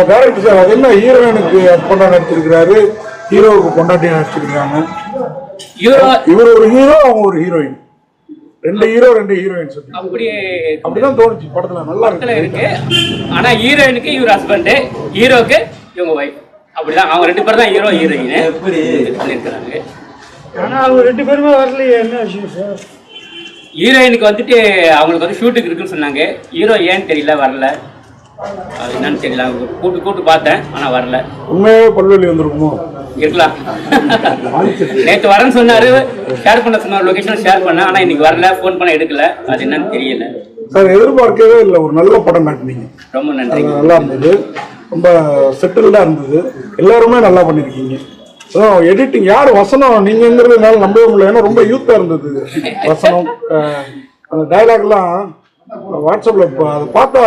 Sir director sir அது என்ன ஹீரோயினுக்கு ஹஸ்பண்டா நடிச்சிருக்கிறாரு, ஹீரோவுக்கு பொண்டாட்டியா நடிச்சிருக்காங்க. இவர் ஒரு ஹீரோ, அவங்க ஒரு ஹீரோயின், ரெண்டு ஹீரோ ரெண்டு ஹீரோயின்ஸ். அப்படிதான் தோணுச்சு படத்துல. நல்லா இருக்கு. ஆனா ஹீரோயினுக்கு இவர் ஹஸ்பண்ட், ஹீரோக்கு இவங்க வைஃப். அப்படிதான் அவங்க ரெண்டு பேரும் தான் ஹீரோ ஹீரோயின் பண்ணிருக்காங்க. ஆனா அவங்க ரெண்டு பேருமே வரலையே, என்ன விஷயம் சார்? ஹீரோயினுக்கு வந்துட்டு அவங்களுக்கு வந்து ஷூட்டுக்கு இருக்குன்னு சொன்னாங்க. ஹீரோ ஏன்னு தெரியல, வரல. அது என்னன்னு தெரியல. கூட்டு பார்த்தேன், ஆனா வரல. உண்மையாவே பல்வெளி வந்திருக்குமோ? இருக்கலாம். நேற்று வரேன்னு சொன்னாரு, ஷேர் பண்ண சொன்னார், லொகேஷன் ஷேர் பண்ண. ஆனா இன்னைக்கு வரல, ஃபோன் பண்ண எடுக்கல. அது என்னன்னு தெரியல சார். எதிர்பார்க்கவே இல்லை, ஒரு நல்ல படம் காட்டினீங்க. ரொம்ப நன்றி. நல்லா இருந்தது, ரொம்ப செட்டில்டா இருந்தது. எல்லாருமே நல்லா பண்ணிருக்கீங்க. எடிட்டிங் யார் வசனம் நீங்கிறதுனால நம்பவே முடியல. ஏன்னா ரொம்ப யூத்தா இருந்தது வசனம். அந்த டைலாக்லாம் வாட்ஸ்அப்ல அதை பார்த்தா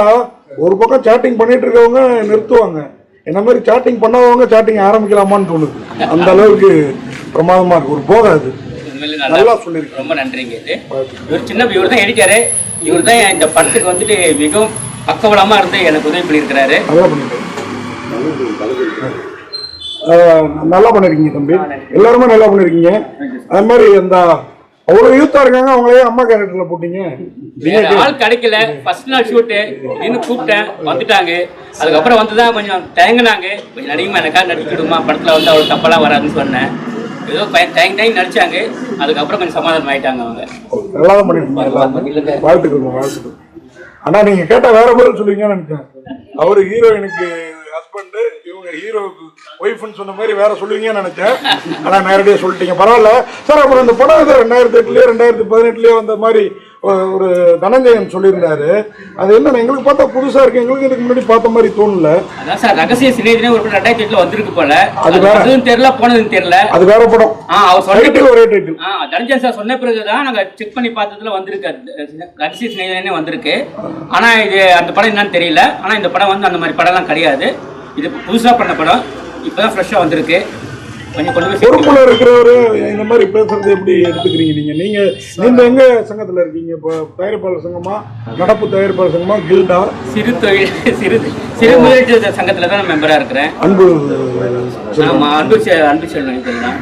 ஒரு பக்கம் சாட்டிங் பண்ணிட்டு இருக்கவங்க நிறுத்துவாங்க, என்ன மாதிரி சாட்டிங் பண்ணாதவங்க சாட்டிங் ஆரம்பிக்கலாமான்னு தோணுது. அந்த அளவுக்கு பிரமாதமா இருக்கு. ஒரு போதை அது. நல்லா சொல்லிருக்கு. ரொம்ப நன்றிங்க. இவர் சின்ன இவர் தான் எடிட்டரு. இவர் தான் இந்த படத்துக்கு வந்துட்டு மிகவும் பக்கபலமா இருந்து எனக்கு உதவி பண்ணியிருக்கிறாரு. நல்லா பண்ணிருக்காரு. நல்லா பண்ணிருக்கீங்க தம்பி, எல்லாருமே நல்லா பண்ணிருக்கீங்க. அது மாதிரி அந்த அவ்வளவு யூத்தா இருக்காங்க, அவங்களே அம்மா கேரக்டர்ல போட்டீங்க. ஆள் கிடைக்கல, ஃபர்ஸ்ட் நாள் ஷூட்டு இன்னும் கூப்பிட்டேன், வந்துட்டாங்க. அதுக்கப்புறம் வந்துதான் கொஞ்சம் தயங்கினாங்க, கொஞ்சம் நடிகமா எனக்காக நடிக்கிடுமா, படத்துல வந்து அவ்வளவு தப்பெல்லாம் வராதுன்னு சொன்னேன். ஏதோ தயங்கி நடிச்சாங்க. அதுக்கப்புறம் கொஞ்சம் சமாதானம் ஆயிட்டாங்க. அவங்க நல்லா தான் பண்ணிருக்கீங்க. வாழ்த்துக்கள். ஆனா நீங்க கேட்டா வேற பதில் சொல்லுவீங்கன்னு நினைச்சேன். அவரு ஹீரோயினுக்கு ஹஸ்பண்ட், இவங்க ஹீரோவுக்கு ஒய்ஃப்னு சொன்ன மாதிரி வேற சொல்லுவீங்கன்னு நினைச்சேன். ஆனா நேரடியா சொல்லிட்டீங்க, பரவாயில்ல சார். அப்புறம் இந்த படம் 2008லயோ 2018லயோ வந்த மாதிரி ஒரு தனஞ்சயன் சொல்லியிருந்தாரு. அது என்ன எங்களுக்கு பார்த்தா புதுசா இருக்கு, எங்களுக்கு இதுக்கு முன்னாடி பார்த்த மாதிரி தோணல. அதான் சார், ரகசிய சிநேகிதனே ஒரு 2008ல வந்திருக்கு போல. அது வேற தெரியல, போனதுன்னு தெரியல. அது வேற படம். அவர் சொல்லிட்டு ஒரே டைட்டில். தனஞ்சயன் சார் சொன்ன பிறகுதான் நாங்க செக் பண்ணி பார்த்ததுல வந்திருக்கு, ரகசிய சிநேகிதனே வந்திருக்கு. ஆனா இது அந்த படம் என்னன்னு தெரியல. ஆனா இந்த படம் வந்து அந்த மாதிரி படம் எல்லாம் கிடையாது. இது புதுசா பண்ண படம், இப்பதான் ஃப்ரெஷ்ஷா வந்திருக்கு. பொறுப்புல இருக்கிறவரு இந்த மாதிரி பேசுறது எப்படி எடுத்துக்கிறீங்க நீங்க? நீங்க எங்க சங்கத்துல இருக்கீங்க? இப்போ தயாரிப்பாளர் சங்கமா, நடப்பு தயாரிப்பாளர் சங்கமா, கில்டா? சிறு தொழில் சிறு முதலீட்டு சங்கத்துல தான் மெம்பரா இருக்கிறேன். அன்பு செல்வன் தான்.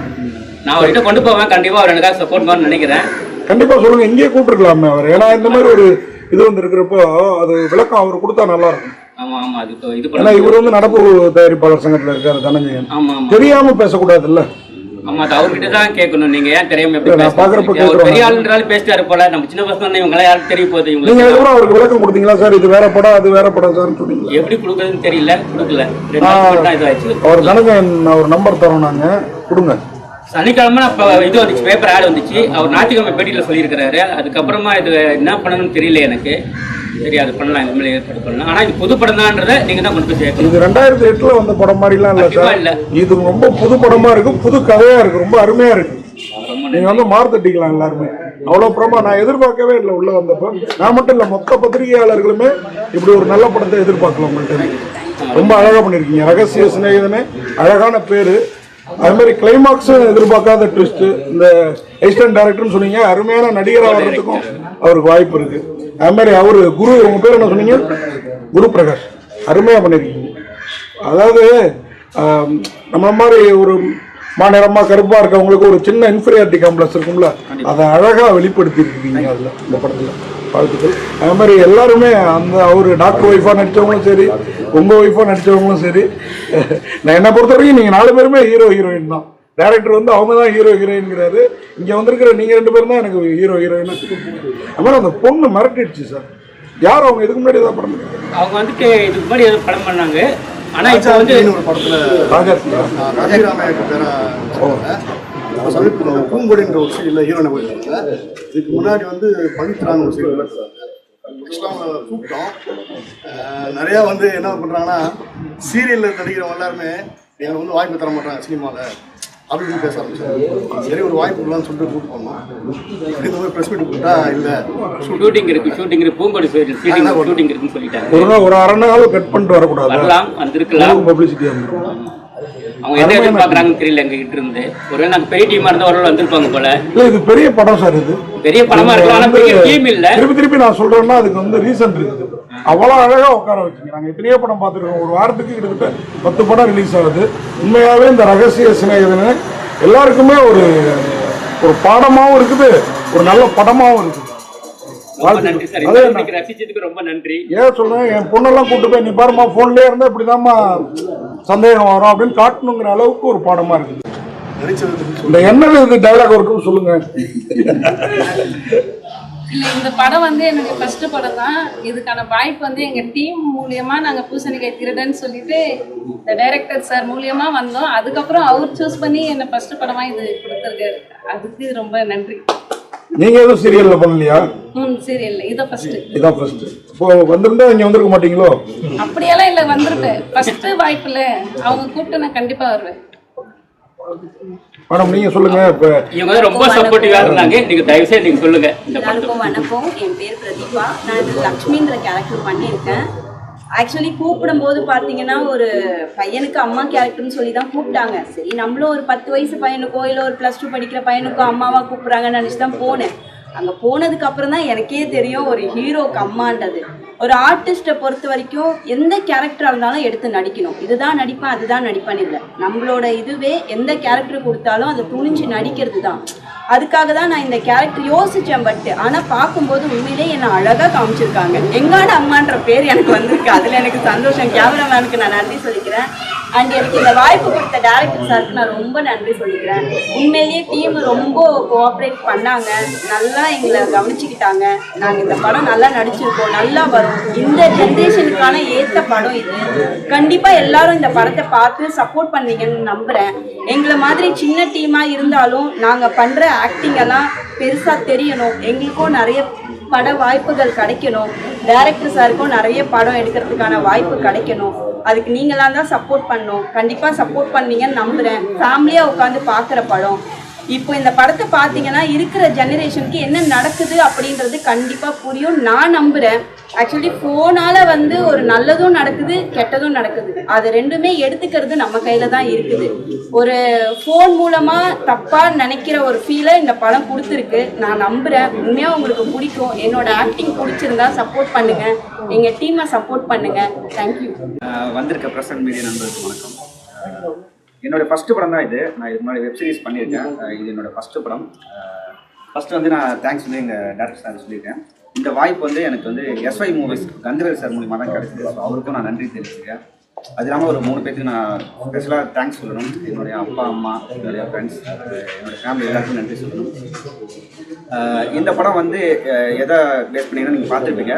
நான் அவர்கிட்ட கொண்டு போவேன், கண்டிப்பா அவர் எனக்காக சப்போர்ட் பண்ணணும்னு நினைக்கிறேன். கண்டிப்பா சொல்லுங்க, இங்கேயே கூப்பிட்டுருக்கலாமே அவர். ஏன்னா இந்த மாதிரி ஒரு இது வந்து இருக்கிறப்போ அது விளக்கம் அவர் கொடுத்தா நல்லா இருக்கும். இவர் வந்து நடப்பு தயாரிப்பாளர் சங்கத்துல இருக்காரு தனஞ்சயன். தெரியாம பேசக்கூடாது இல்ல? ஆமா, அது அவர்கிட்ட தான் கேட்கணும். நீங்க ஏன் தெரியாம பெரிய ஆளுன்றாலும் பேசிட்டாரு போல. நம்ம சின்ன பசங்க இவங்க யாருக்கு தெரிய போகுது. நீங்க எவ்வளவு அவருக்கு விளக்கம் கொடுத்தீங்களா சார்? இது வேற படம், அது வேற படம் சார் சொன்னீங்க. எப்படி கொடுக்குறதுன்னு தெரியல, கொடுக்கல. அவர் தனஞ்சயன் அவர் நம்பர் தரோம், நாங்க கொடுங்க. சனிக்கிழமை இது வந்துச்சு, பேப்பர் ஆட் வந்துச்சு. அவர் ஞாயிற்றுக்கிழமை பேட்டியில சொல்லியிருக்கிறாரு. அதுக்கப்புறமா இது என்ன பண்ணணும்னு தெரியல எனக்கு. சரி, அது பண்ணலாம், இந்த மாதிரி ஏற்பாடு பண்ணலாம். ஆனா இது புது படம் தான்றதை நீங்க தான் கொண்டு போய் சேர்க்கணும். இது 2008ல வந்த படம் மாதிரிலாம் இல்ல சார். இது ரொம்ப புது படமா இருக்கு, புது கதையா இருக்கு, ரொம்ப அருமையா இருக்கு. நீங்க வந்து மார்த்தட்டிக்கலாம் எல்லாருமே. அவ்வளவு படமா நான் எதிர்பார்க்கவே இல்லை உள்ள வந்தப்ப. நான் மட்டும் இல்ல, மொத்த பத்திரிகையாளர்களுமே இப்படி ஒரு நல்ல படத்தை எதிர்பார்க்கல உங்கள்கிட்ட. ரொம்ப அழகா பண்ணிருக்கீங்க. ரகசிய சிநேகிதனே அழகான பேரு. அது மாதிரி கிளைமாக்ஸும் எதிர்பார்க்காத ட்விஸ்ட். இந்த அசிஸ்டன்ட் டைரக்டர்னு சொன்னீங்க, அருமையான நடிகராக வர்றதுக்கும் அவருக்கு வாய்ப்பு இருக்கு. அது மாதிரி அவரு குரு, உங்க பேர் என்ன சொன்னீங்க? குரு பிரகாஷ். அருமையா பண்ணிருக்கீங்க. அதாவது நம்ம மாதிரி ஒரு மாநிலமா கருப்பா இருக்கவங்களுக்கு ஒரு சின்ன இன்ஃபீரியாரிட்டி காம்ப்ளெக்ஸ் இருக்கும்ல, அதை அழகா வெளிப்படுத்தி இருக்கீங்க அதுல, இந்த படத்துல. வாழ்த்துக்கள். அது மாதிரி எல்லாருமே அந்த அவரு டாக்டர் ஒய்ஃபா நடிச்சவங்களும் சரி, உங்க ஒய்ஃபா நடிச்சவங்களும் சரி, நான் என்ன பொறுத்த வரைக்கும் நீங்க 4 பேருமே ஹீரோ ஹீரோயின் தான். டைரக்டர் வந்து அவங்க தான் ஹீரோ ஹீரோயின்ங்கிறாரு. இங்க வந்திருக்கிற நீங்க 2 பேரும் தான் எனக்கு ஹீரோ ஹீரோயின். அப்புறம் அந்த பொண்ணு மிரட்டிடுச்சு சார். யார் அவங்க? இதுக்கு முன்னாடி ஏதாவது படம்? அவங்க வந்துட்டு இதுக்கு முன்னாடி ஏதாவது படம் பண்ணாங்க. ஆனா இப்போ வந்து ஒரு படத்துல சமீபத்தில் பூங்கொடின்ற ஒரு சீரியல்ல ஹீரோனை போயிருக்காங்க. இதுக்கு முன்னாடி வந்து பவித்ரான்னு ஒரு சீரியல் கூப்பிட்டோம். நிறையா வந்து என்ன பண்ணுறாங்கன்னா, சீரியலில் நடிக்கிறவங்க எல்லாருமே எங்களுக்கு வந்து வாய்ப்பு தர மாட்டாங்க சினிமாவில் அப்படின்னு பேச ஆரம்பிச்சாங்க. சரி, ஒரு வாய்ப்பு இல்லைன்னு சொல்லிட்டு கூப்பிட்டு போனோம். இந்த மாதிரி ப்ரெஸ் மீட் கூப்பிட்டா இல்லை, ஷூட்டிங் இருக்கு பூங்கொடி ஷூட்டிங் இருக்குன்னு சொல்லிட்டாங்க. ஒரு அரை நாள் கட் பண்ணிட்டு வரக்கூடாது, வரலாம், வந்திருக்கலாம், பப்ளிசிட்டி வந்துருக்கும். அவங்க என்ன எதிர்பார்க்கறாங்கன்னு தெரியல. எங்க கிட்ட இருந்து ஒருவேளை நாங்க பெரிய டீமா இருந்தா ஒரு வந்திருப்பாங்க போல. இது பெரிய படம் சார். இது பெரிய படமா இருக்கலாம், ஆனா பெரிய டீம் இல்ல. திருப்பி நான் சொல்றேன்னா அதுக்கு வந்து ரீசன் இருக்குது. அவ்வளோ அழகா உட்கார வச்சுங்க. நாங்கள் எத்தனையோ படம் பார்த்துருக்கோம். ஒரு வாரத்துக்கு கிட்டத்தட்ட 10 படம் ரிலீஸ் ஆகுது. உண்மையாகவே இந்த ரகசிய சிநேகிதன் எல்லாருக்குமே ஒரு ஒரு பாடமாகவும் இருக்குது, ஒரு நல்ல படமாகவும் இருக்குது. ரொம்ப நன்றி. ஏன் சொல்றேன், என் பொண்ணெல்லாம் கூட்டு போய் நீ பாருமா போன்லயே இருந்தா இப்படிதாம்மா சந்தேகம் வரும் அப்படின்னு காட்டணுங்கிற அளவுக்கு ஒரு பாடமா இருக்குது. இந்த என்ன டைலாக் இருக்குன்னு சொல்லுங்க. இல்லை, இந்த படம் வந்து எனக்கு ஃபர்ஸ்ட் படம் தான். இதுக்கான வாய்ப்பு வந்து எங்கள் டீம் மூலியமா நாங்கள் பூசணிக்காய் திருடன்னு சொல்லிட்டு இந்த டைரக்டர் சார் மூலியமா வந்தோம். அதுக்கப்புறம் அவர் சூஸ் பண்ணி என்னை ஃபர்ஸ்ட் படமா இது கொடுத்துருக்காரு. அதுக்கு ரொம்ப நன்றி. நீங்க எதுவும் சீரியல்ல பண்ணலையா? சீரியல்ல இதான் ஃபர்ஸ்ட். இதான் ஃபர்ஸ்ட். இப்போ வந்திருந்தா இங்க வந்திருக்க மாட்டீங்களோ? அப்படியெல்லாம் இல்லை, வந்திருப்பேன். ஃபர்ஸ்ட் வாய்ப்புல அவங்க கூப்பிட்டு நான் கண்டிப்பா வருவேன். மேடம் நீங்க சொல்லுங்க. இப்ப இவங்க ரொம்ப சப்போர்ட்டிவா இருந்தாங்க. நீங்க தயவு செய்து நீங்க சொல்லுங்க. எல்லாருக்கும் வணக்கம். என் பேர் பிரதீபா. நான் இது லக்ஷ்மின்ற கேரக்டர் பண்ணியிருக்கேன். ஆக்சுவலி கூப்பிடும்போது பார்த்தீங்கன்னா ஒரு பையனுக்கு அம்மா கேரக்டர்னு சொல்லி தான் கூப்பிட்டாங்க. சரி, நம்மளும் ஒரு 10 வயசு பையனுக்கோ இல்லை ஒரு +2 படிக்கிற பையனுக்கோ அம்மாவாக கூப்பிட்றாங்கன்னு நினச்சி தான் போனேன். அங்கே போனதுக்கு அப்புறம் தான் எனக்கே தெரியும் ஒரு ஹீரோக்கு அம்மான்றது. ஒரு ஆர்டிஸ்ட்டை பொறுத்த வரைக்கும் எந்த கேரக்டராக இருந்தாலும் எடுத்து நடிக்கணும். இதுதான் நடிப்பேன் அதுதான் நடிப்பேன்னு இல்லை. நம்மளோட இதுவே எந்த கேரக்டர் கொடுத்தாலும் அதை துணிஞ்சு நடிக்கிறது தான். அதுக்காக தான் நான் இந்த கேரக்டர் யோசித்தேன். ஆனால் பார்க்கும்போது உண்மையிலே என்னை அழகாக காமிச்சிருக்காங்க. எங்கான அம்மான்ற பேர் எனக்கு வந்திருக்கு. அதில் எனக்கு சந்தோஷம். கேமராமேனுக்கு நான் நன்றி சொல்லிக்கிறேன். அண்ட் எனக்கு இந்த வாய்ப்பு கொடுத்த டேரக்டர் சாருக்கு நான் ரொம்ப நன்றி சொல்லிக்கிறேன். உண்மையிலேயே டீம் ரொம்ப கோஆப்ரேட் பண்ணாங்க, நல்லா எங்களை கவனிச்சுக்கிட்டாங்க. நாங்கள் இந்த படம் நல்லா நடிச்சிருக்கோம், நல்லா வரும். இந்த ஜென்ரேஷனுக்கான ஏற்ற படம் இது. கண்டிப்பாக எல்லாரும் இந்த படத்தை பார்த்து சப்போர்ட் பண்ணுவீங்கன்னு நம்புகிறேன். எங்களை மாதிரி சின்ன டீமாக இருந்தாலும் நாங்கள் பண்ணுற ஆக்டிங் எல்லாம் பெருசாக தெரியணும். எங்களுக்கும் நிறைய பட வாய்ப்புகள் கிடைக்கணும். டைரக்டர் சாருக்கும் நிறைய படம் எடுக்கிறதுக்கான வாய்ப்பு கிடைக்கணும். அதுக்கு நீங்களாம் தான் சப்போர்ட் பண்ணணும். கண்டிப்பாக சப்போர்ட் பண்ணுவீங்கன்னு நம்புகிறேன். ஃபேமிலியாக உட்காந்து பார்க்குற படம். இப்போ இந்த படத்தை பார்த்தீங்கன்னா இருக்கிற ஜெனரேஷனுக்கு என்ன நடக்குது அப்படின்றது கண்டிப்பாக புரியும் நான் நம்புகிறேன். ஆக்சுவலி ஃபோனால் வந்து ஒரு நல்லதும் நடக்குது கெட்டதும் நடக்குது. அது ரெண்டுமே எடுத்துக்கிறது நம்ம கையில் தான் இருக்குது. ஒரு ஃபோன் மூலமாக தப்பாக நினைக்கிற ஒரு ஃபீலை இந்த படம் கொடுத்துருக்கு. நான் நம்புகிறேன் உண்மையாக உங்களுக்கு பிடிக்கும். என்னோட ஆக்டிங் பிடிச்சிருந்தா சப்போர்ட் பண்ணுங்கள், எங்கள் டீமை சப்போர்ட் பண்ணுங்கள். தேங்க்யூ. வந்திருக்க பிரசன்ட் மீடியா நண்பர்களுக்கு வணக்கம். என்னோட ஃபஸ்ட்டு படம் தான் இது. நான் இதுக்கு முன்னாடி வெப் சீரிஸ் பண்ணியிருக்கேன். இது என்னோட ஃபஸ்ட்டு படம். ஃபஸ்ட்டு வந்து நான் தேங்க்ஸ் வந்து எங்கள் டேரக்டர் சார் சொல்லியிருக்கேன். இந்த வாய்ப்பு வந்து எனக்கு வந்து SY மூவிஸ் கந்தவேல் சார் மூலிமா தான் கிடச்சிது. ஸோ அவருக்கும் நான் நன்றி தெரிவிச்சுக்கிறேன். அது இல்லாமல் ஒரு 3 பேருக்கு நான் ஸ்பெஷலாக தேங்க்ஸ் சொல்லணும். என்னுடைய அப்பா அம்மா, என்னுடைய ஃப்ரெண்ட்ஸ், என்னோடய ஃபேமிலி எல்லாருக்கும் நன்றி சொல்லணும். இந்த படம் வந்து எதை பேஸ் பண்ணிங்கன்னா நீங்கள் பார்த்துருப்பீங்க.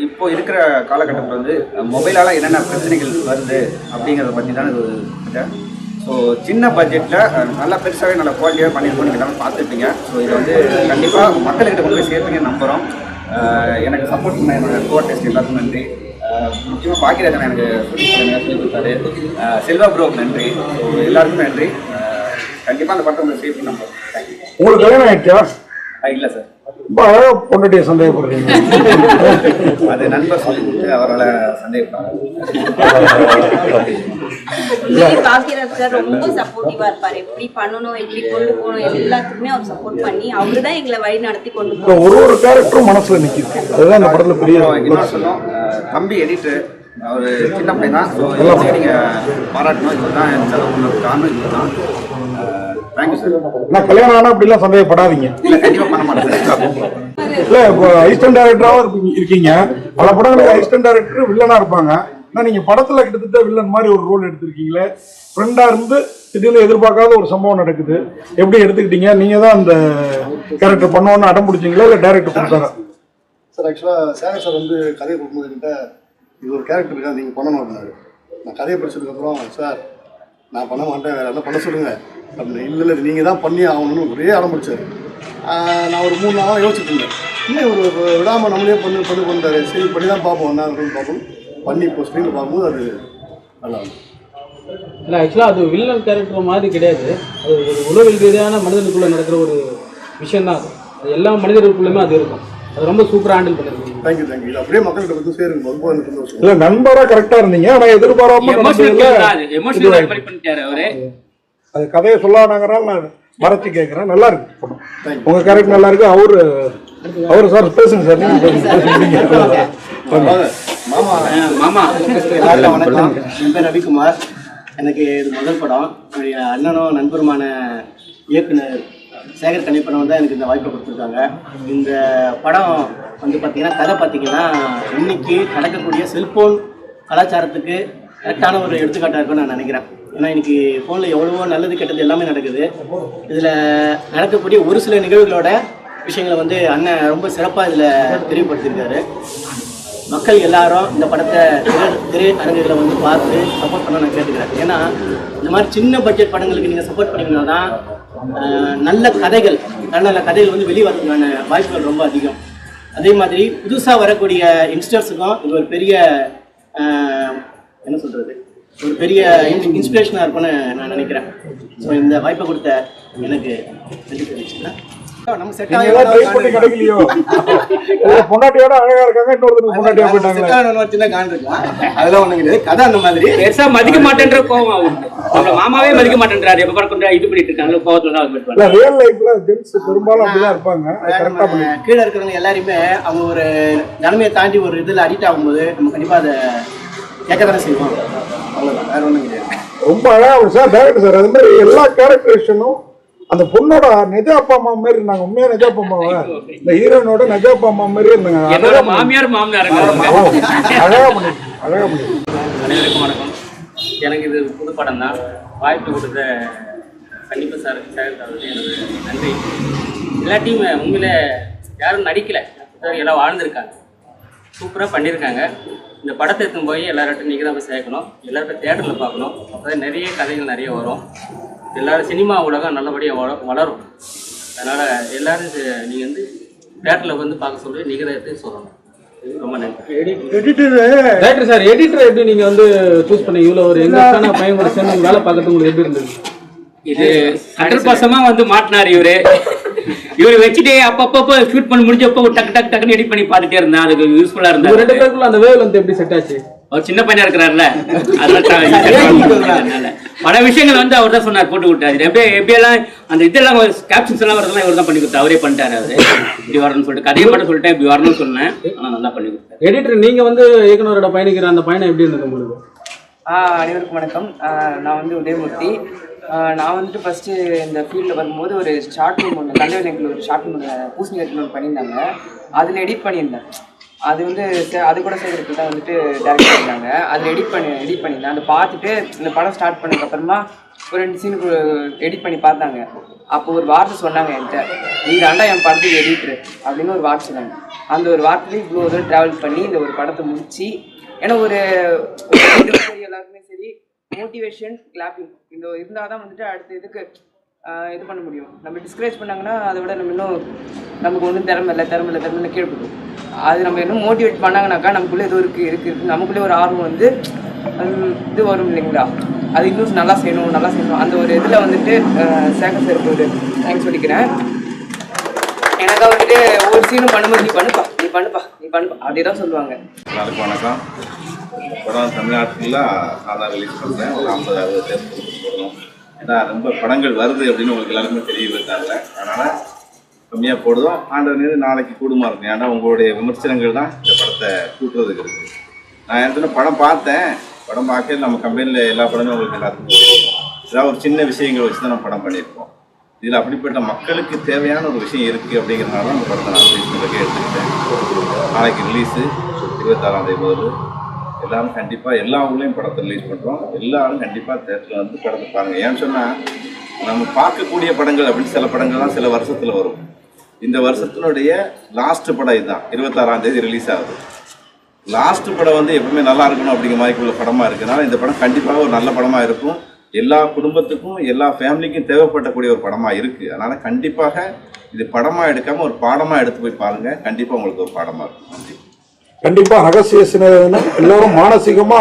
இப்போ இருக்கிற காலகட்டத்தில் வந்து மொபைலால் என்னென்ன பிரச்சனைகள் வருது அப்படிங்கிறத பற்றி தான் இது ஒரு. ஸோ சின்ன பட்ஜெட்டில் நல்லா பெருசாகவே நல்லா குவாலிட்டியாக பண்ணியிருக்கோம். நீங்கள் எல்லாரும் பார்த்துருப்பீங்க. ஸோ இதை வந்து கண்டிப்பாக மக்கள்கிட்ட கொண்டு போய் சேர்ப்பீங்கன்னு நம்புகிறோம். எனக்கு சப்போர்ட் பண்ண என்னோட கோஆர்டிஸ்ட் எல்லாருக்கும் நன்றி. முக்கியமாக பாக்கியராஜன் எனக்கு சொல்லி கொடுத்தாரு. செல்வா ப்ரோக்கு நன்றி. எல்லாருக்கும் நன்றி. கண்டிப்பாக அந்த படத்தை உங்களுக்கு சேஃப்டி நம்புறோம். தேங்க்யூ. உங்களுக்கு கல்யாணம் ஆயிடுச்சா? இல்லை சார். பொண்ணுடைய சந்தேகப்படுறீங்க? அது நண்பர் சொல்லி கொடுத்து அவரால் சந்தேகப்படுறாங்க. பாக்கியராஜ் சார் ரொம்ப சப்போர்ட்டிவா இருப்பாரு. எப்படி பண்ணணும், எப்படி கொண்டு போகணும், எல்லாத்துக்குமே அவர் சப்போர்ட் பண்ணி அவரு தான் எங்களை வழி நடத்தி கொண்டு போகணும். ஒரு கேரக்டரும் மனசுல நிக்குது. அதுதான் இந்த படத்துல பெரிய சொன்னோம். தம்பி எடிட்டர் அவர் சின்ன பையன் தான். ஸோ நீங்கள் பாராட்டணும். இதுதான் காரணம். இதுதான். Thank you sir. நான் கல்யாணம் ஆனால் அப்படிலாம் சந்தேகப்படாதீங்க. இல்லை, கண்டிப்பாக பண்ண மாட்டேன். இல்லை, இப்போ அசிஸ்டன்ட் டைரக்டராகவும் இருக்கீங்க. பல படங்களுக்கு அசிஸ்டன்ட் டைரக்டர் வில்லனா இருப்பாங்க. ஆனால் நீங்கள் படத்தில் கிட்டத்தட்ட வில்லன் மாதிரி ஒரு ரோல் எடுத்திருக்கீங்களே. ஃப்ரெண்டாக இருந்து திடீர்னு எதிர்பார்க்காத ஒரு சம்பவம் நடக்குது. எப்படி எடுத்துக்கிட்டீங்க? நீங்கள் தான் அந்த கேரக்டர் பண்ணோன்னு அடம் பிடிச்சிங்களா இல்லை டைரக்டர் கொடுத்தாரா? சார் ஆக்சுவலாக சேகர் சார் வந்து கதையை கொடுக்கும்போது என்கிட்ட இது ஒரு கேரக்டர் இருக்கா, நீங்கள் பண்ணணும் அப்படின்னாரு. நான் கதையை படிச்சதுக்கப்புறம் சார் நான் பண்ண மாட்டேன், வேறு என்ன பண்ண சொல்லுங்கள் அப்படின்னு. இல்லை நீங்கள் தான் பண்ணி ஆகணும்னு ஒரே அடம் பிடிச்சார். நான் ஒரு 3 நாளாக யோசிச்சுட்டு இருந்தேன். இன்னும் ஒரு விடாமல் நம்மளே பண்ணி பண்ணுறாரு. சரி பண்ணி தான் பார்ப்போம், என்ன அப்படின்னு பார்ப்போம். பண்ணி இப்போ ஸ்க்ரீனில் பார்க்கும்போது அது நல்லா இருக்கும். இல்லை, ஆக்சுவலாக அது வில்லன் கேரக்டர் மாதிரி கிடையாது. அது ஒரு உளவியல் ரீதியான மனிதனுக்குள்ளே நடக்கிற ஒரு விஷயம் தான். அது எல்லா மனிதர்களுக்குள்ளேயுமே அது இருக்கும். அது ரொம்ப சூப்பராக ஹேண்டில் பண்ணிருக்கீங்க. தேங்க்யூ. இது அப்படியே மக்கள்கிட்ட வந்து சேருங்க. ரொம்ப எனக்கு சந்தோஷம். இல்லை, நண்பராக கரெக்டாக இருந்தீங்க. ஆனால் எதிர்பாராம அது கதையை சொல்லானாங்கிறால் நான் மறைச்சு கேட்குறேன். நல்லா இருக்கு உங்கள் கேரக்டர், நல்லா இருக்கு. அவரு சார் பேசுங்க சார். நீங்கள் பேசுங்க. மாமா எல்லாருக்கும் வணக்கம். என் பேர் ரவிக்குமார். எனக்கு இது முதல் படம். என்னுடைய அண்ணனும் நண்பருமான இயக்குனர் சேகர் கணிப்பனம் தான் எனக்கு இந்த வாய்ப்பை கொடுத்துருக்காங்க. இந்த படம் வந்து பார்த்தீங்கன்னா கதை பார்த்தீங்கன்னா இன்னைக்கு நடக்கக்கூடிய செல்ஃபோன் கலாச்சாரத்துக்கு கரெக்டான ஒரு எடுத்துக்காட்டாக இருக்கும்னு நான் நினைக்கிறேன். ஏன்னா இன்னைக்கு ஃபோனில் எவ்வளவோ நல்லது கெட்டது எல்லாமே நடக்குது. இதில் நடக்கக்கூடிய ஒரு சில நிகழ்வுகளோட விஷயங்களை வந்து அண்ணன் ரொம்ப சிறப்பாக இதில் தெளிவுபடுத்தியிருக்காரு. மக்கள் எல்லாரும் இந்த படத்தை திரையரங்குகளை வந்து பார்த்து சப்போர்ட் பண்ண நான் கேட்டுக்கிறேன். ஏன்னா இந்த மாதிரி சின்ன பட்ஜெட் படங்களுக்கு நீங்கள் சப்போர்ட் பண்ணிங்கன்னா தான் நல்ல கதைகள் வந்து வெளிவரதுக்கான வாய்ப்புகள் ரொம்ப அதிகம். அதே மாதிரி புதுசாக வரக்கூடிய யங்ஸ்டர்ஸுக்கும் இது ஒரு பெரிய என்ன சொல்கிறது, ஒரு பெரிய இன்ஸ்பிரேஷனாக இருக்கும்னு நான் நினைக்கிறேன். ஸோ இந்த வாய்ப்பை கொடுத்த எனக்கு நன்றி தெரிவிச்சுக்கிறேன். நம்ம செட் கிடைக்கலையோ பொண்டாட்டியோட அழகா இருக்காங்க, இன்னொருத்தருக்கு பொண்டாட்டியா போயிட்டாங்க. சின்ன கான் இருக்கலாம், அதெல்லாம் ஒண்ணு கிடையாது. கதை அந்த மாதிரி பெருசா மதிக்க மாட்டேன்ற கோவம் அவருக்கு. அவங்க மாமாவே மதிக்க மாட்டேன்றாரு. எப்ப பார்க்க இது பண்ணிட்டு இருக்காங்க, கோவத்துல தான் ரியல் லைஃப்ல ஜென்ஸ் பெரும்பாலும் அப்படிதான் இருப்பாங்க. கீழே இருக்கிறவங்க எல்லாருமே அவங்க ஒரு நிலைமையை தாண்டி ஒரு இதுல அடிக்ட் ஆகும்போது நம்ம கண்டிப்பா அதை கேட்கதானே செய்வோம். அவ்வளவுதான், வேற ஒண்ணும் கிடையாது. ரொம்ப அழகா சார் டைரக்டர் சார். அது மாதிரி எல்லா கேரக்டரேஷனும் அந்த பொண்ணோட நிஜ அப்பா அம்மா மாதிரி இருந்தாங்க. உண்மையா நிஜ அப்பா அம்மாவா இந்த ஹீரோனோட நிஜ அப்பா அம்மா மாதிரி இருந்தாங்க. மாமியார் மாமனார் அழகா பண்ணி. அனைவருக்கும் வணக்கம். எனக்கு இது புது படம் தான். வாய்ப்பு கொடுத்த கண்டிப்பா சார் எனக்கு நன்றி. எல்லா டீம் உண்மையில யாரும் நடிக்கல, எல்லாம் வாழ்ந்துருக்காங்க, சூப்பராக பண்ணியிருக்காங்க. இந்த படத்தை எடுத்துன்னு போய் எல்லார்ட்டும் நீங்கள் தான் போய் சேர்க்கணும், எல்லார்ட்டும் தேட்டரில் பார்க்கணும். அப்போ நிறைய கதைகள் நிறைய வரும். எல்லோரும் சினிமா உலகம் நல்லபடியாக வளரும். அதனால் எல்லோரும் நீங்கள் வந்து தேட்டரில் வந்து பார்க்க சொல்லி நீங்கள் தான் எடுத்து சொல்லணும். ரொம்ப நன்றி. டைரக்டர் சார், எடிட்டர் எப்படி நீங்கள் வந்து சூஸ் பண்ணி இவ்வளோ ஒரு எங்கேயான பையன் கூட சேர்ந்து வேலை பார்க்கறது உங்களுக்கு எப்படி இருந்தது? இது 100% வந்து மாட்டினார் இவரு வச்சுட்டு அப்பப்போ ஷூட் பண்ணி முடிஞ்சப்போ டக்கு டக்கு டக்குன்னு எடிட் பண்ணி பார்த்துட்டே இருந்தேன். அதுக்கு யூஸ்ஃபுல்லா இருந்தா. ரெண்டு பேருக்குள்ள அந்த வேவ் வந்து எப்படி செட் ஆச்சு? அவர் சின்ன பையனா இருக்கிறாருல, அதனால பல விஷயங்கள் வந்து அவர் தான் சொன்னார், போட்டு விட்டாரு. எப்படியெல்லாம் அந்த இதெல்லாம் கேப்ஷன்ஸ் எல்லாம் வரதெல்லாம் இவர் தான் பண்ணி கொடுத்தாரு. அவரே பண்ணிட்டாரு. அவரு இப்படி வரணும்னு சொல்லிட்டு கதையை மட்டும் சொல்லிட்டேன், இப்படி வரணும்னு சொன்னேன். ஆனால் நல்லா பண்ணி கொடுத்தாரு. எடிட்டர் நீங்க வந்து இயக்குனரோட பயணிக்கிற அந்த பயணம் எப்படி இருந்தது உங்களுக்கு? அனைவருக்கும் வணக்கம். நான் வந்து உதயமூர்த்தி. நான் வந்துட்டு ஃபஸ்ட்டு இந்த ஃபீல்டில் வரும்போது ஒரு ஷார்ட் ஃபிலிம் ஒன்று கண்டவனுக்கு ஒரு ஷார்ட் ஃபிலிம் பூசணிக்காய் ஒன்று பண்ணியிருந்தாங்க. அதில் எடிட் பண்ணியிருந்தேன். அது வந்து அது கூட சேர்க்கறதுக்கு தான் வந்துட்டு டேரக்ட் பண்ணியிருந்தாங்க. அதில் எடிட் பண்ணியிருந்தேன். அதை பார்த்துட்டு இந்த படம் ஸ்டார்ட் பண்ணதுக்கப்புறமா ஒரு 2 சீனுக்கு எடிட் பண்ணி பார்த்தாங்க. அப்போ ஒரு வார்த்தை சொன்னாங்க என்கிட்ட, நீ தாண்டா என் படத்துக்கு எடிட்ரு அப்படின்னு ஒரு வார்த்தை சொன்னாங்க. அந்த ஒரு வார்த்தையிலே இவ்வளோ தூரம் ட்ராவல் பண்ணி இந்த ஒரு படத்தை முடிச்சு, ஏன்னா ஒரு எல்லாருக்குமே சரி மோட்டிவேஷன் கிளாப்பிங் இந்த இருந்தால் தான் வந்துட்டு அடுத்த இதுக்கு இது பண்ண முடியும். நம்ம டிஸ்கரேஜ் பண்ணாங்கன்னா அதை விட நம்ம இன்னும் நமக்கு ஒன்றும் திறமை இல்லை கீழ்படும். அது நம்ம இன்னும் மோட்டிவேட் பண்ணாங்கனாக்கா நமக்குள்ளே ஏதோ இருக்குது நமக்குள்ளே ஒரு ஆர்வம் வந்து இது வரும் இல்லைங்களா, அது இன்னும் நல்லா செய்யணும் அந்த ஒரு இதில் வந்துட்டு சேகர் சாருக்கு ஒரு தேங்க்ஸ் சொல்லிக்கிறேன். எனக்காக வந்துட்டு ஒவ்வொரு சீனும் பண்ணும்போது நீ பண்ணுப்பா அப்படியே தான் சொல்லுவாங்க. எல்லாருக்கும் வணக்கம். படம் தமிழ்நாட்டில் சாதா ரிலீஸ் பண்ணுறேன். ஒரு 50-60 தேர்வு போடணும். ஏன்னா ரொம்ப படங்கள் வருது அப்படின்னு உங்களுக்கு எல்லாருமே தெரியவில்லை. அதனால் கம்மியாக போடுவோம். ஆண்டவனே நாளைக்கு கூடுமா இருக்கும். ஏன்னா உங்களுடைய விமர்சனங்கள் தான் இந்த படத்தை கூட்டுறதுக்கு இருக்குது. நான் எனக்கு படம் பார்த்தேன். படம் பார்க்க நம்ம கம்பெனியில் எல்லா படமும் உங்களுக்கு எல்லாத்துக்கும் தெரியும். ஏதாவது ஒரு சின்ன விஷயங்கள் வச்சு தான் நம்ம படம் பண்ணியிருக்கோம். இதில் அப்படிப்பட்ட மக்களுக்கு தேவையான ஒரு விஷயம் இருக்குது அப்படிங்கிறதுனால தான் அந்த படத்தை நான் ரிலீஸ் பண்ணுறதுக்கே எடுத்துக்கிட்டேன். நாளைக்கு ரிலீஸு 26ஆம் தேதி முதல் எல்லோரும் கண்டிப்பாக எல்லா ஊர்லேயும் படத்தை ரிலீஸ் பண்ணுறோம். எல்லாரும் கண்டிப்பாக தேட்டரில் வந்து படத்தை பாருங்கள். ஏன்னு சொன்னால் நம்ம பார்க்கக்கூடிய படங்கள் அப்படின்னு சில படங்கள் தான் சில வருஷத்தில் வரும். இந்த வருஷத்தினுடைய லாஸ்ட்டு படம் இதுதான். 26ஆம் தேதி ரிலீஸ் ஆகுது. லாஸ்ட்டு படம் வந்து எப்பவுமே நல்லா இருக்கணும் அப்படிங்கிற மாதிரி உள்ள படமாக இருக்கிறதுனால இந்த படம் கண்டிப்பாக ஒரு நல்ல படமாக இருக்கும். எல்லா குடும்பத்துக்கும் எல்லா ஃபேமிலிக்கும் தேவைப்படக்கூடிய ஒரு படமாக இருக்குது. அதனால் கண்டிப்பாக இது படமாக எடுக்காமல் ஒரு பாடமாக எடுத்து போய் பாருங்கள். கண்டிப்பாக உங்களுக்கு ஒரு பாடமாக இருக்கும். கண்டிப்பா ரகசிய சினிமா எல்லாரும் மானசீகமா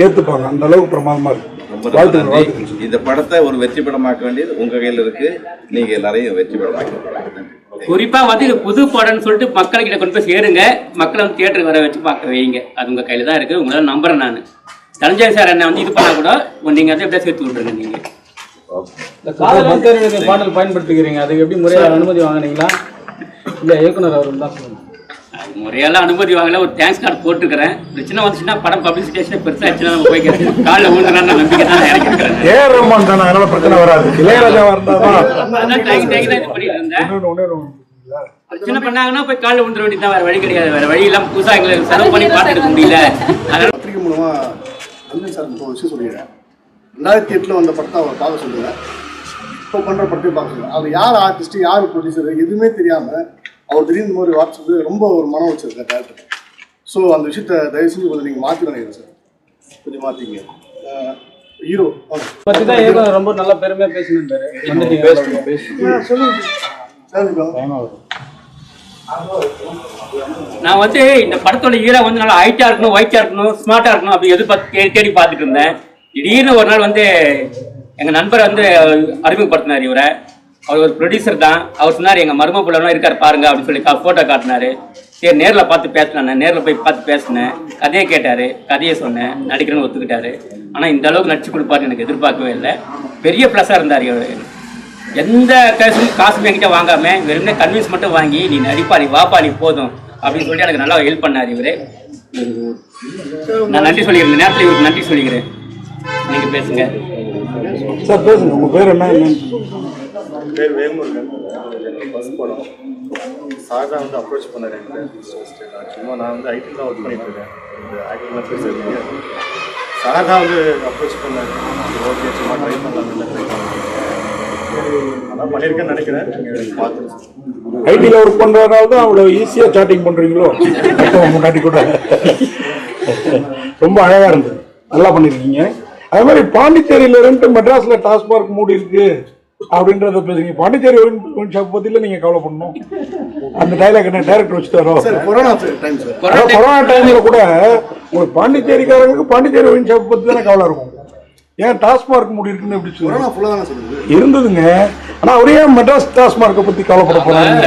ஏத்துப்பாங்க. அந்த அளவுக்கு பிரமாதமா இருக்கு. ரொம்ப நன்றி. இந்த படத்தை ஒரு வெற்றி படமாக்க வேண்டியது உங்க கையில் இருக்கு. நீங்க எல்லாரையும் வெற்றி படமாக்க குறிப்பா வந்து இது புது படம்னு சொல்லிட்டு மக்கள்கிட்ட கொண்டு போய் சேருங்க. மக்களை வந்து தியேட்டருக்கு வர வச்சு பார்க்க வைங்க. அது உங்க கையில தான் இருக்கு. உங்களால நம்புறேன் நான். தனஞ்சய் சார் என்ன வந்து இது பண்ணா கூட நீங்க வந்து எப்படியா சேர்த்து விட்டுருங்க. நீங்க இந்த காதலன் தேர்வு பாடல் பயன்படுத்துகிறீங்க, அதுக்கு எப்படி முறையாக அனுமதி வாங்கினீங்களா இல்லை இயக்குனர் அவர் தான் சொல்லுங்க? முறையெல்லாம் அனுமதி வாங்கல, ஒரு தேங்க்ஸ் கார்டு போட்டுருக்கிறேன். பிரச்சனை வந்துச்சுன்னா படம் பப்ளிசிட்டேஷனே பெருசா ஆச்சுன்னா நம்ம போய் காலில் ஊந்துறான்னு நம்பிக்கை தான் எனக்கு இருக்கிறேன். ஏஆர் ரஹ்மான் தானே, அதனால பிரச்சனை வராது. இளையராஜா இருந்தாதான் அதான் தேங்க்ஸ் தான் இது பண்ணிட்டு இருந்தேன். பிரச்சனை பண்ணாங்கன்னா போய் காலில் ஊந்துற வேண்டியதான், வேற வழி கிடையாது. வேற வழி இல்லாம புதுசா எங்களுக்கு செலவு பண்ணி பார்த்துக்க முடியல. அதனால பத்திரிகை மூலமா அண்ணன் சார் ஒரு விஷயம் சொல்லிடுறேன். 2008 வந்த படத்தை அவர் பார்க்க சொல்லுங்க, இப்போ பண்ற படத்தையும் பார்க்க சொல்லுங்க. அவர் யார் ஆர்டிஸ்ட், யார் ப்ரொடியூசர் எதுவுமே தெரியாம அவர் திடீர்னு மாதிரி வாட்ஸ்அப் ரொம்ப ஒரு மனம் வச்சிருக்கார் டேரக்டர். ஸோ அந்த விஷயத்த தயவு செஞ்சு கொஞ்சம் நீங்கள் மாற்றி நினைக்கிறேன் சார், கொஞ்சம் மாற்றிங்க. ஹீரோ பற்றி தான் ஏகம் ரொம்ப நல்லா பெருமையாக பேசினிருந்தாரு. சொல்லுங்க சார். நான் வந்து இந்த படத்தோட ஹீரோ வந்து நல்லா ஹைட்டா இருக்கணும், ஒயிட்டா இருக்கணும், ஸ்மார்ட்டா இருக்கணும் அப்படி எதிர்பார்த்து தேடி பார்த்துட்டு இருந்தேன். திடீர்னு ஒரு நாள் வந்து எங்க நண்பர் வந்து அறிமுகப்படுத்தினார் இவரை. அவர் ஒரு ப்ரொடியூசர் தான். அவர் சொன்னார் எங்க மரும பிள்ளைலாம் இருக்காரு பாருங்க அப்படின்னு சொல்லி போட்டோ காட்டினாரு. சரி நேரில் பார்த்து பேசலாம், நான் நேரில் போய் பார்த்து பேசினேன். கதையை கேட்டார், கதையை சொன்னேன், நடிக்கிறேன்னு ஒத்துக்கிட்டாரு. ஆனால் இந்த அளவுக்கு நடிச்சு கொடுப்பாருன்னு எனக்கு எதிர்பார்க்கவே இல்லை. பெரிய ப்ளஸ்ஸாக இருந்தார் இவர். எந்த காசுமே என்கிட்ட வாங்காம வெறுமனே கன்வின்ஸ் மட்டும் வாங்கி நீ நடிப்பா, நீ வாப்பா, நீ போதும் அப்படின்னு சொல்லி எனக்கு நல்லா ஹெல்ப் பண்ணார் இவரு. நான் நன்றி சொல்லிக்கிறேன். இந்த நேரத்தில் இவருக்கு நன்றி சொல்லிக்கிறேன். நீங்க பேசுங்க சார், பேசுங்க. உங்க பேர் என்ன? பேர் வேல்முருகன். ஃபர்ஸ்ட் படம் சார் தான் வந்து அப்ரோச் பண்ணார் எனக்கு. சும்மா நான் வந்து ஐடி தான் ஒர்க் பண்ணிட்டு இருக்கேன், ஆக்டிங்லாம் பேசுறதுக்கு. சார் தான் வந்து அப்ரோச் பண்ணார். ஓகே சும்மா ட்ரை பண்ணலாம், ட்ரை பண்ணலாம் அதான் பண்ணியிருக்கேன்னு நினைக்கிறேன். நீங்கள் பார்த்து ஐடியில் ஒர்க் பண்ணுறதுனால தான் அவ்வளோ ஈஸியாக சாட்டிங் பண்ணுறீங்களோ? முன்னாடி கூட ரொம்ப அழகாக இருந்தது, நல்லா பண்ணியிருக்கீங்க. அதே மாதிரி பாண்டிச்சேரியில இருந்து மெட்ராஸ்ல டாஸ்மார்க் மூடி இருக்கு அப்படின்றத பேசுறீங்க. பாண்டிச்சேரி ஒயின் ஷாப் பத்தியில நீங்க கவலை பண்ணணும். அந்த டைலாக் என்ன டைரக்டர் வச்சுட்டாரோ? கொரோனா டைம்ல கூட உங்களுக்கு பாண்டிச்சேரிக்காரங்களுக்கு பாண்டிச்சேரி ஒயின் ஷாப் பத்தி தானே கவலை இருக்கும். ஏன் டாஸ்மார்க் மூடி இருக்குன்னு எப்படி சொல்லுங்க இருந்ததுங்க. ஆனா அவரே மெட்ராஸ் டாஸ்மார்க்கை பத்தி கவலைப்பட போறாங்க.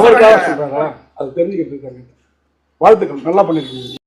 சொல்றாரா? அது தெரிஞ்சுக்கிட்டு இருக்காங்க. வாழ்த்துக்கள், நல்லா பண்ணிருக்கீங்க.